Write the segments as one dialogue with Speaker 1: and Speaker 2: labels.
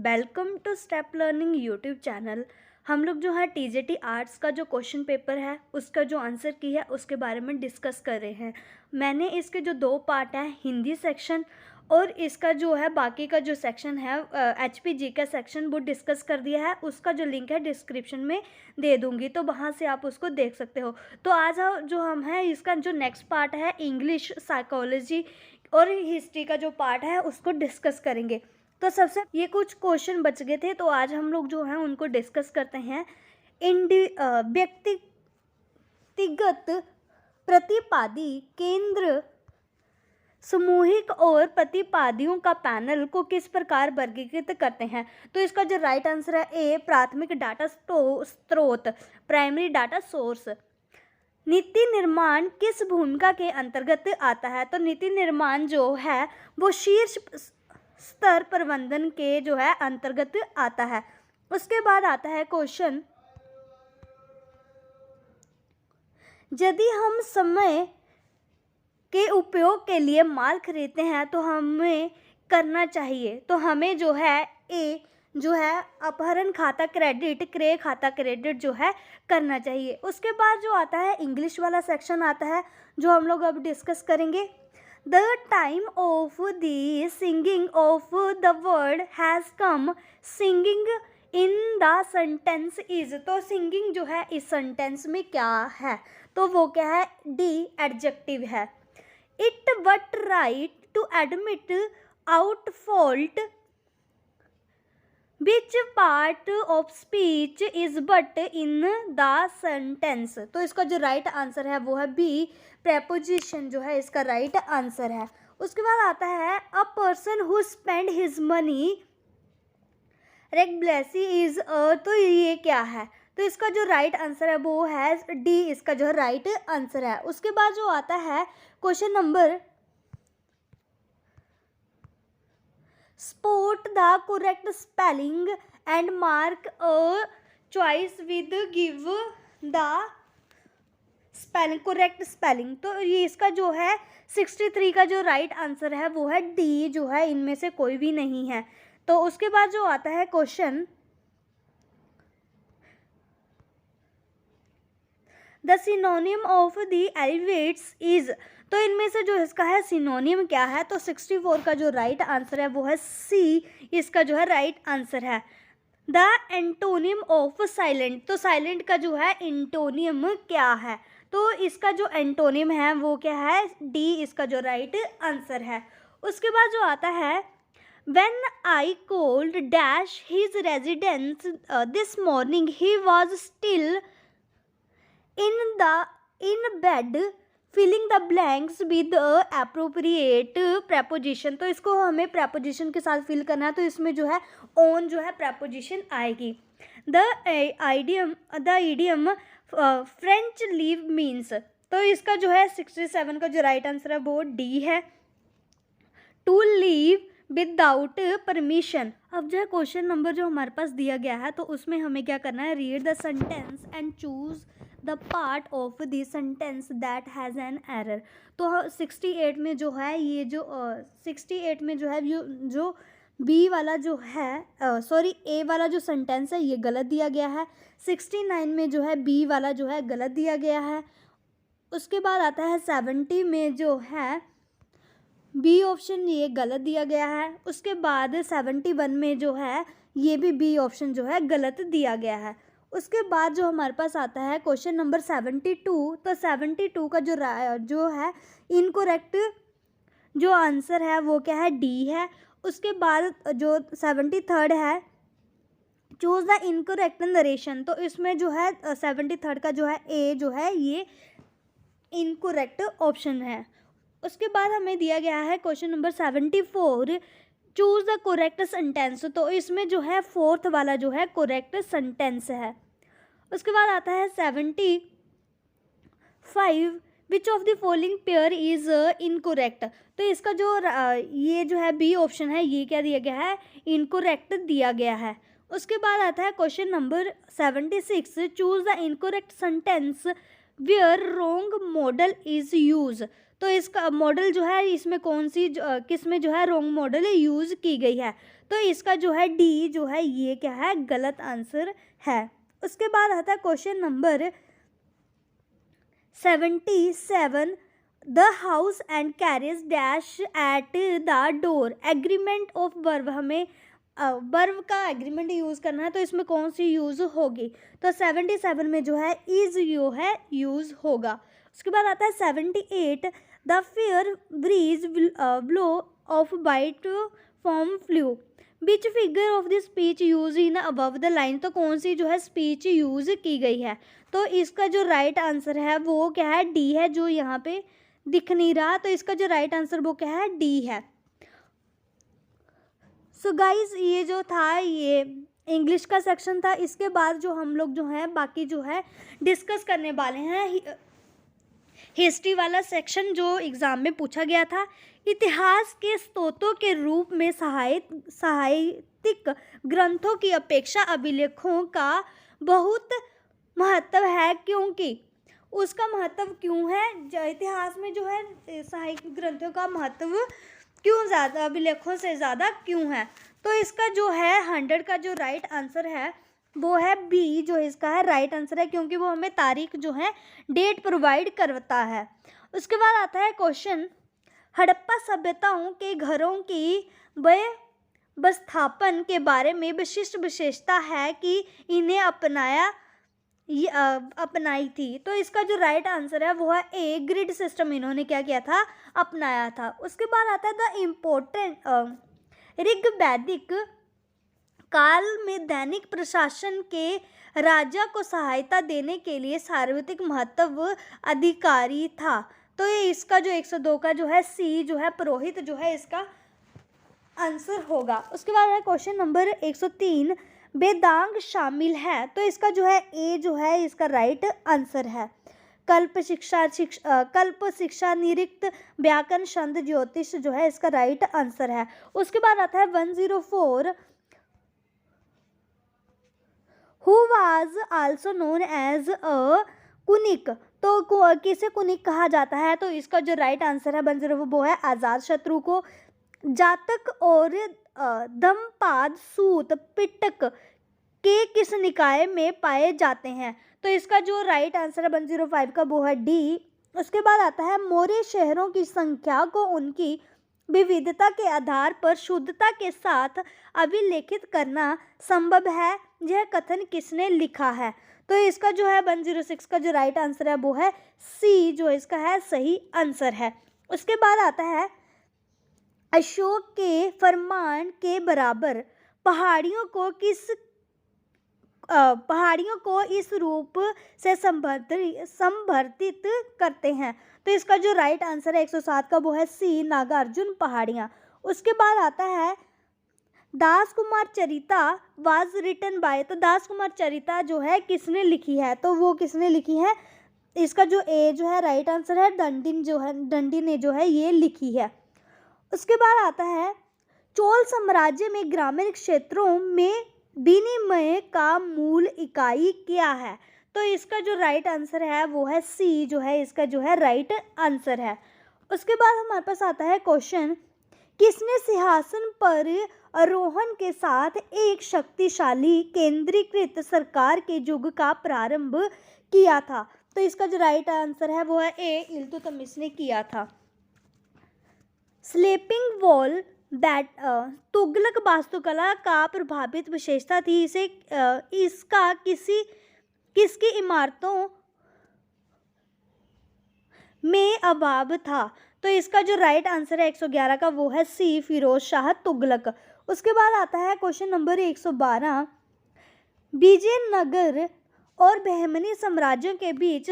Speaker 1: Welcome to step learning YouTube channel. हम लोग जो है टीजीटी आर्ट्स का जो क्वेश्चन पेपर है उसका जो आंसर की है उसके बारे में डिस्कस कर रहे हैं। मैंने इसके जो दो पार्ट हैं, हिंदी सेक्शन और इसका जो है बाकी का जो सेक्शन है एचपीजी का सेक्शन, वो डिस्कस कर दिया है। उसका जो लिंक है डिस्क्रिप्शन में दे दूंगी, तो वहाँ से आप उसको देख सकते हो। तो आज जो हम हैं इसका जो नेक्स्ट पार्ट है इंग्लिश, साइकोलॉजी और हिस्ट्री का जो पार्ट है उसको डिस्कस करेंगे। तो सबसे ये कुछ क्वेश्चन बच गए थे, तो आज हम लोग जो हैं उनको डिस्कस करते हैं। व्यक्तिगत, प्रतिपादी, केंद्र, सामूहिक और प्रतिपादियों का पैनल को किस प्रकार वर्गीकृत करते हैं? तो इसका जो राइट आंसर है ए, प्राथमिक डाटा स्रोत, प्राइमरी डाटा सोर्स। नीति निर्माण किस भूमिका के अंतर्गत आता है? तो नीति निर्माण जो है वो शीर्ष स्तर प्रबंधन के जो है अंतर्गत आता है। उसके बाद आता है क्वेश्चन, यदि हम समय के उपयोग के लिए माल खरीदते हैं तो हमें करना चाहिए। तो हमें जो है ए जो है अपहरण खाता क्रेडिट, क्रय खाता क्रेडिट जो है करना चाहिए। उसके बाद जो आता है इंग्लिश वाला सेक्शन आता है जो हम लोग अब डिस्कस करेंगे। The time of the singing of the word has come. Singing in the sentence is. तो singing जो है इस सेंटेंस में क्या है? तो वो क्या है? डी एडजेक्टिव है। It but right to admit out fault. Which part of speech is but in the sentence? तो इसका जो राइट आंसर है वो है बी, प्रेपोजिशन जो है इसका राइट आंसर है। उसके बाद आता है a person who spend his money regularly is a. तो ये क्या है? तो इसका जो राइट आंसर है वो है डी, इसका जो राइट आंसर है। उसके बाद जो आता है question number, spot the correct spelling and mark a choice with give the spelling correct spelling। तो ये इसका जो है 63 का जो राइट आंसर है वो है डी, जो है इनमें से कोई भी नहीं है। तो उसके बाद जो आता है question, the synonym of the elevates is. तो इनमें से जो इसका है सिनोनिम क्या है? तो 64 का जो राइट आंसर है वो है सी, इसका जो है राइट आंसर है। The antonym of silent. तो साइलेंट का जो है एंटोनिम क्या है? तो इसका जो एंटोनिम है वो क्या है? डी, इसका जो राइट आंसर है। उसके बाद जो आता है When I called dash his residence this morning, he was still in bed filling the blanks with the appropriate preposition। तो इसको हमें preposition के साथ फिल करना है, तो इसमें जो है on जो है preposition आएगी। the idiom French leave means। तो इसका जो है 67 का जो राइट आंसर है वो डी है, to leave विदाउट परमिशन। अब जो है क्वेश्चन नंबर जो हमारे पास दिया गया है तो उसमें हमें क्या करना है? Read the sentence and choose the part of the sentence that has an error. तो 68 में जो है ये जो 68 में जो है जो बी वाला जो है सॉरी ए वाला जो सेंटेंस है ये गलत दिया गया है। 69 में जो है बी वाला जो है गलत दिया गया है। उसके बाद आता है 70 में जो है बी ऑप्शन ये गलत दिया गया है। उसके बाद 71 में जो है ये भी बी ऑप्शन जो है गलत दिया गया है। उसके बाद जो हमारे पास आता है क्वेश्चन नंबर 72। तो 72 का जो है इनकरेक्ट जो आंसर है वो क्या है? डी है। उसके बाद जो 73 है चूज द इनकरेक्ट नरेशन। तो इसमें जो है 73 का जो है ए जो है ये इनकरेक्ट ऑप्शन है। उसके बाद हमें दिया गया है question number 74, choose the correct sentence. तो इसमें जो है फोर्थ वाला जो है करेक्ट सेंटेंस है। उसके बाद आता है 75, which of the following pair is incorrect. तो इसका जो ये जो है बी ऑप्शन है ये क्या दिया गया है? इनकरेक्ट दिया गया है। उसके बाद आता है question number 76, choose the incorrect sentence where wrong modal is use. तो इसका मॉडल जो है इसमें कौन सी किस में जो है रोंग मॉडल यूज़ की गई है। तो इसका जो है डी जो है ये क्या है, गलत आंसर है। उसके बाद आता है question number 77। The house and carriage dash at the door. Agreement of verb, हमें वर्ब का एग्रीमेंट यूज़ करना है, तो इसमें कौन सी यूज़ होगी। तो 77 में जो है इज़ यो है यूज़ होगा। उसके बाद आता है 78। The fair breeze blow off bite from flu. Which figure of the speech use in above the line. तो कौन सी जो है स्पीच यूज़ की गई है। तो इसका जो राइट आंसर है वो क्या है, डी है, जो यहाँ पे दिख नहीं रहा। तो इसका जो राइट आंसर वो क्या है, डी है। सो गाइज ये जो था ये इंग्लिश का सेक्शन था। इसके बाद जो हम लोग जो है बाकी जो है डिस्कस करने वाले हैं हिस्ट्री वाला सेक्शन जो एग्ज़ाम में पूछा गया था। इतिहास के स्रोतों के रूप में साहित्यिक ग्रंथों की अपेक्षा अभिलेखों का बहुत महत्व है, क्योंकि उसका महत्व क्यों है, इतिहास में जो है साहित्यिक ग्रंथों का महत्व क्यों ज़्यादा, अभिलेखों से ज़्यादा क्यों है। तो इसका जो है 100 का जो राइट आंसर है वो है बी, जो इसका है राइट आंसर है, क्योंकि वो हमें तारीख जो है डेट प्रोवाइड करता है। उसके बाद आता है क्वेश्चन, हड़प्पा सभ्यताओं के घरों की व्यवस्थापन के बारे में विशिष्ट विशेषता है कि इन्हें अपनाई थी। तो इसका जो राइट आंसर है वो है ए, ग्रिड सिस्टम इन्होंने क्या किया था, अपनाया था। उसके बाद आता है द इम्पोर्टेंट ऋग्वैदिक काल में दैनिक प्रशासन के राजा को सहायता देने के लिए सार्वत्रिक महत्व अधिकारी था। तो ये इसका जो 102 का जो है सी जो है पुरोहित जो है इसका आंसर होगा। उसके बाद है क्वेश्चन नंबर 103। वेदांग शामिल है। तो इसका जो है ए जो है इसका राइट आंसर है। कल्प शिक्षा निरिक्त व्याकरण छंद ज्योतिष जो है इसका राइट आंसर है। उसके बाद आता है 104। Who was also known as a Kunik. तो किसे कुनिक कहा जाता है। तो इसका जो राइट आंसर है 104 वो है आजाद शत्रु को। जातक और धम्मपाद सूत पिटक के किस निकाय में पाए जाते हैं। तो इसका जो राइट आंसर है 105 का वो है डी। उसके बाद आता है मौर्य शहरों की संख्या को उनकी विविधता के आधार पर शुद्धता के साथ अभिलेखित करना संभव है, यह कथन किसने लिखा है। तो इसका जो है 106 का जो राइट आंसर है वो है सी, जो इसका है सही आंसर है। उसके बाद आता है अशोक के फरमान के बराबर पहाड़ियों को इस रूप से संवर्धित करते हैं। तो इसका जो राइट आंसर है 107 का वो है सी, नागार्जुन पहाड़ियाँ। उसके बाद आता है दास कुमार चरिता वाज रिटन बाय। तो दास कुमार चरिता जो है किसने लिखी है। तो वो किसने लिखी है, इसका जो ए जो है राइट आंसर है दंडी ने जो है ये लिखी है। उसके बाद आता है चोल साम्राज्य में ग्रामीण क्षेत्रों में विनिमय का मूल इकाई क्या है। तो इसका जो राइट आंसर है वो है सी, जो है इसका जो है राइट आंसर है। उसके बाद हमारे पास आता है क्वेश्चन, किसने सिंहासन पर आरोहण के साथ एक शक्तिशाली केंद्रीकृत सरकार के युग का प्रारंभ किया था। तो इसका जो राइट आंसर है वो है ए, इल्तुतमिश ने किया था। स्लीपिंग वॉल दैट तुगलक वास्तुकला का प्रभावित विशेषता थी। इसका किसकी इमारतों में अभाव था। तो इसका जो राइट आंसर है 111 का वो है सी, फिरोज शाह तुगलक। उसके बाद आता है क्वेश्चन नंबर 112। विजयनगर और बहमनी साम्राज्यों के बीच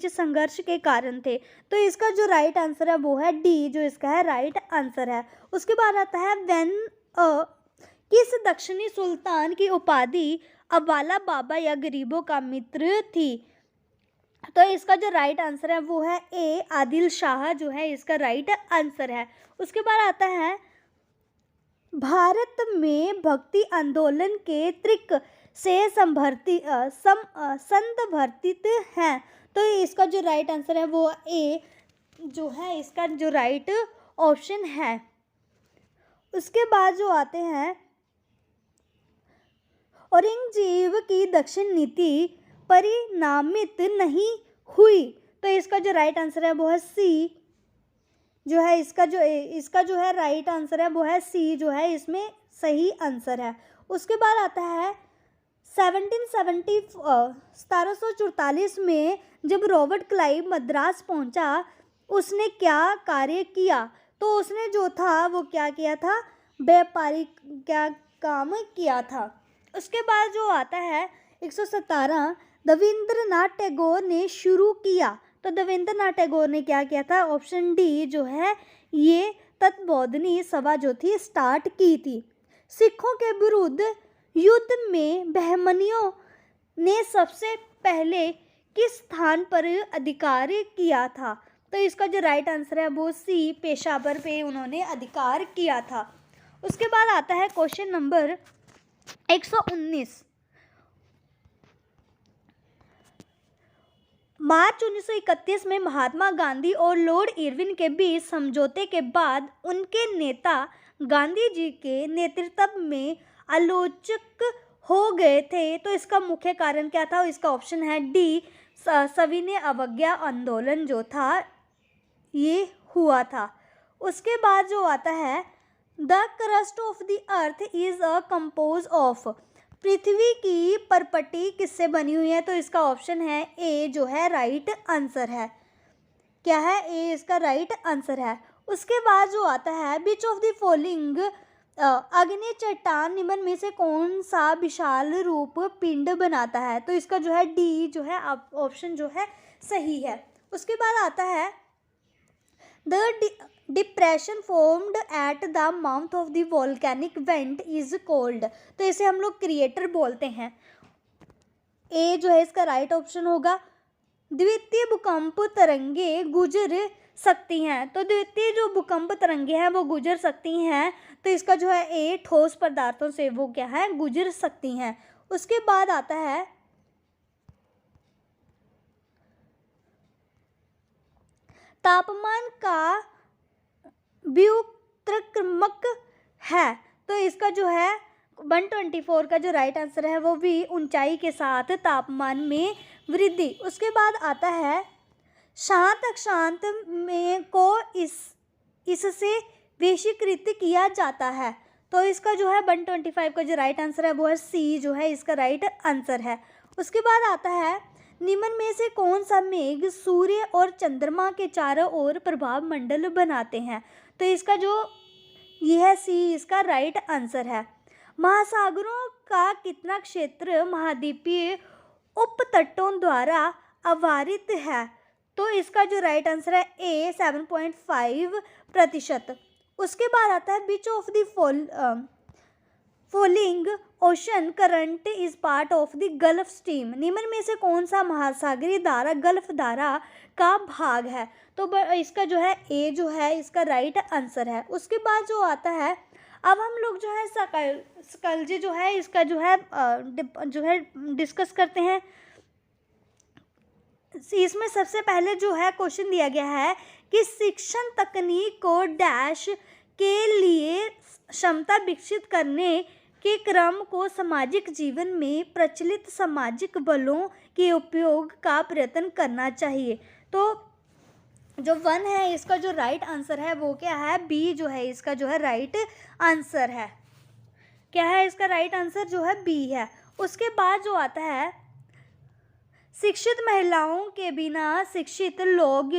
Speaker 1: संघर्ष के कारण थे। तो इसका जो राइट आंसर है वो है डी, जो इसका है राइट आंसर है। उसके बाद आता है किस दक्षिणी सुल्तान की उपाधि अवाला बाबा या गरीबों का मित्र थी। तो इसका जो राइट आंसर है वो है ए, आदिल शाह जो है इसका राइट आंसर है। उसके बाद आता है भारत में भक्ति आंदोलन के त्रिक से संदर्भित हैं। तो इसका जो राइट आंसर है वो ए जो है इसका जो राइट ऑप्शन है। उसके बाद जो आते हैं, औरंगजेब की दक्षिण नीति परिणामित नहीं हुई। तो इसका जो राइट आंसर है वो है सी जो है इसका जो है राइट आंसर है वो है सी जो है इसमें सही आंसर है। उसके बाद आता है 1744 में जब रॉबर्ट क्लाइव मद्रास पहुंचा, उसने क्या कार्य किया? तो उसने जो था वो क्या किया था? व्यापारिक क्या काम किया था। उसके बाद जो आता है 117 रविंद्रनाथ टैगोर ने शुरू किया। तो रविंद्रनाथ टैगोर ने क्या किया था? ऑप्शन डी जो है ये तत्बोधनी सभा जो थी स्टार्ट की थी। सिखों के विरुद्ध युद्ध में बहमनियों ने सबसे पहले किस स्थान पर अधिकार किया था? तो इसका जो राइट आंसर है वो सी पेशावर पे उन्होंने अधिकार किया था। उसके बाद आता है क्वेश्चन नंबर 119। मार्च 1931 में महात्मा गांधी और लॉर्ड इरविन के बीच समझौते के बाद उनके नेता गांधी जी के नेतृत्व में आलोचक हो गए थे। तो इसका मुख्य कारण क्या था? इसका ऑप्शन है डी सविनय अवज्ञा आंदोलन जो था ये हुआ था। उसके बाद जो आता है the crust of the earth is a composed of. पृथ्वी की परपटी किससे बनी हुई है? तो इसका ऑप्शन है ए जो है राइट आंसर है। क्या है? ए इसका राइट आंसर है। उसके बाद जो आता है विच ऑफ द फॉलोइंग अग्नि चट्टान निम्न में से कौन सा विशाल रूप पिंड बनाता है? तो इसका जो है डी जो है ऑप्शन जो है सही है। उसके बाद आता है the depression formed at the mouth of the volcanic went is called. तो इसे हम लोग क्रिएटर बोलते हैं। ए जो है इसका राइट ऑप्शन होगा। द्वितीय भूकंप तरंगे गुजर सकती हैं। तो द्वितीय जो भूकंप तरंगे हैं वो गुजर सकती हैं। तो इसका जो है ए ठोस पदार्थों से वो क्या है? गुजर सकती हैं। उसके बाद आता है तापमान का व्युत्क्रमक है। तो इसका जो है 124 का जो राइट आंसर है वो भी ऊंचाई के साथ तापमान में वृद्धि। उसके बाद आता है शांत अक्षांत में को इससे वैश्वीकृत किया जाता है। तो इसका जो है 125 का जो राइट आंसर है वो है सी जो है इसका राइट आंसर है। उसके बाद आता है निम्न में से कौन सा मेघ सूर्य और चंद्रमा के चारों ओर प्रभाव मंडल बनाते हैं? तो इसका जो यह है सी इसका राइट आंसर है। महासागरों का कितना क्षेत्र महाद्वीपीय उपतटों द्वारा आवरित है? तो इसका जो राइट आंसर है ए 7.5%। उसके बाद आता है which of the following ocean current is part of the gulf stream. निम्न में से कौन सा महासागरीय धारा गल्फ धारा का भाग है? तो इसका जो है ए जो है इसका राइट आंसर है। उसके बाद जो आता है अब हम लोग जो है सकल्जे जो है इसका जो है डिस्कस करते हैं। इसमें सबसे पहले जो है क्वेश्चन दिया गया है कि शिक्षण तकनीक को डैश के लिए क्षमता विकसित करने के क्रम को सामाजिक जीवन में प्रचलित सामाजिक बलों के उपयोग का प्रयत्न करना चाहिए। तो जो 1 है इसका जो राइट आंसर है वो क्या है? बी जो है इसका जो है राइट आंसर है। क्या है इसका राइट आंसर जो है बी है। उसके बाद जो आता है शिक्षित महिलाओं के बिना शिक्षित लोग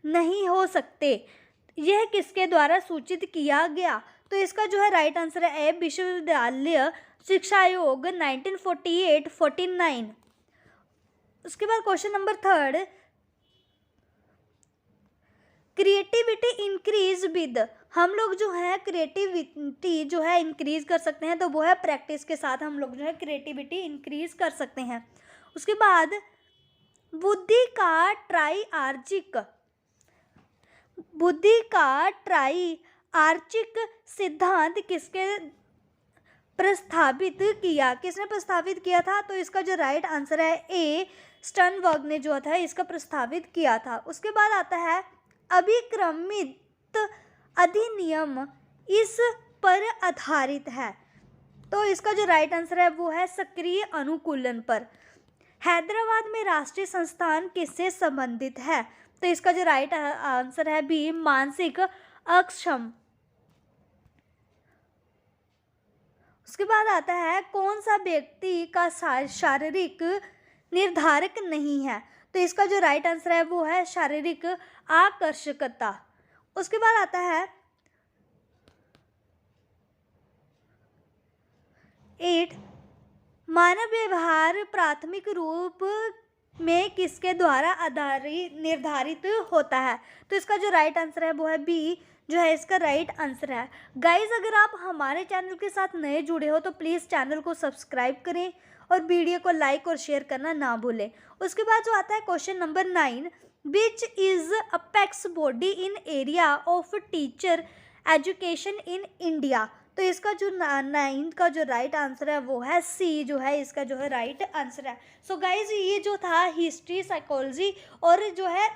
Speaker 1: नहीं हो सकते, यह किसके द्वारा सूचित किया गया? तो इसका जो है राइट आंसर है ए विश्वविद्यालय शिक्षा आयोग 1948-49। उसके बाद question number 3 creativity increase with. हम लोग जो है क्रिएटिविटी जो है इंक्रीज कर सकते हैं तो वो है प्रैक्टिस के साथ हम लोग जो है क्रिएटिविटी इंक्रीज कर सकते हैं। उसके बाद बुद्धि का ट्राई आर्चिक सिद्धांत किसने प्रस्तावित किया था? तो इसका जो राइट आंसर है ए, स्टर्नबर्ग ने जो था इसका प्रस्तावित किया था। उसके बाद आता है अभिक्रमित अधिनियम इस पर आधारित है। तो इसका जो राइट आंसर है वो है सक्रिय अनुकूलन पर। हैदराबाद में राष्ट्रीय संस्थान किससे संबंधित है? तो इसका जो राइट आंसर है बी, मानसिक अक्षम। उसके बाद आता है कौन सा व्यक्ति का शारीरिक निर्धारक नहीं है? तो इसका जो राइट आंसर है वो है शारीरिक आकर्षकता। उसके बाद आता है 8, मानव व्यवहार प्राथमिक रूप में किसके द्वारा निर्धारित होता है? तो इसका जो राइट आंसर है वो है बी, जो है इसका राइट आंसर है। गाइज, अगर आप हमारे चैनल के साथ नए जुड़े हो तो प्लीज़ चैनल को सब्सक्राइब करें और वीडियो को लाइक और शेयर करना ना भूलें। उसके बाद जो आता है question number 9, which is apex body in area of teacher education in India? तो इसका जो 9 का जो राइट आंसर है वो है सी, जो है इसका जो है राइट आंसर है। सो गाइज, ये जो था हिस्ट्री, साइकोलॉजी और जो है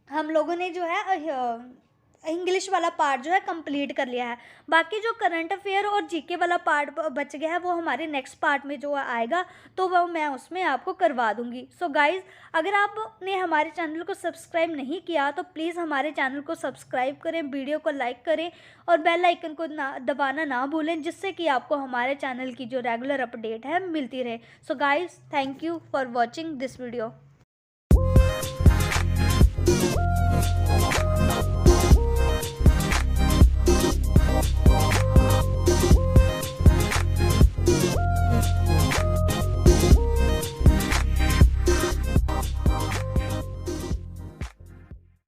Speaker 1: हम लोगों ने जो है इंग्लिश वाला पार्ट जो है कंप्लीट कर लिया है। बाकी जो करंट अफेयर और जीके वाला पार्ट बच गया है वो हमारे नेक्स्ट पार्ट में जो आएगा तो वो मैं उसमें आपको करवा दूंगी। सो गाइज, अगर आपने हमारे चैनल को सब्सक्राइब नहीं किया तो प्लीज़ हमारे चैनल को सब्सक्राइब करें, वीडियो को लाइक करें और बेल आइकन को दबाना ना भूलें, जिससे कि आपको हमारे चैनल की जो रेगुलर अपडेट है मिलती रहे। So guys, thank you for watching this video.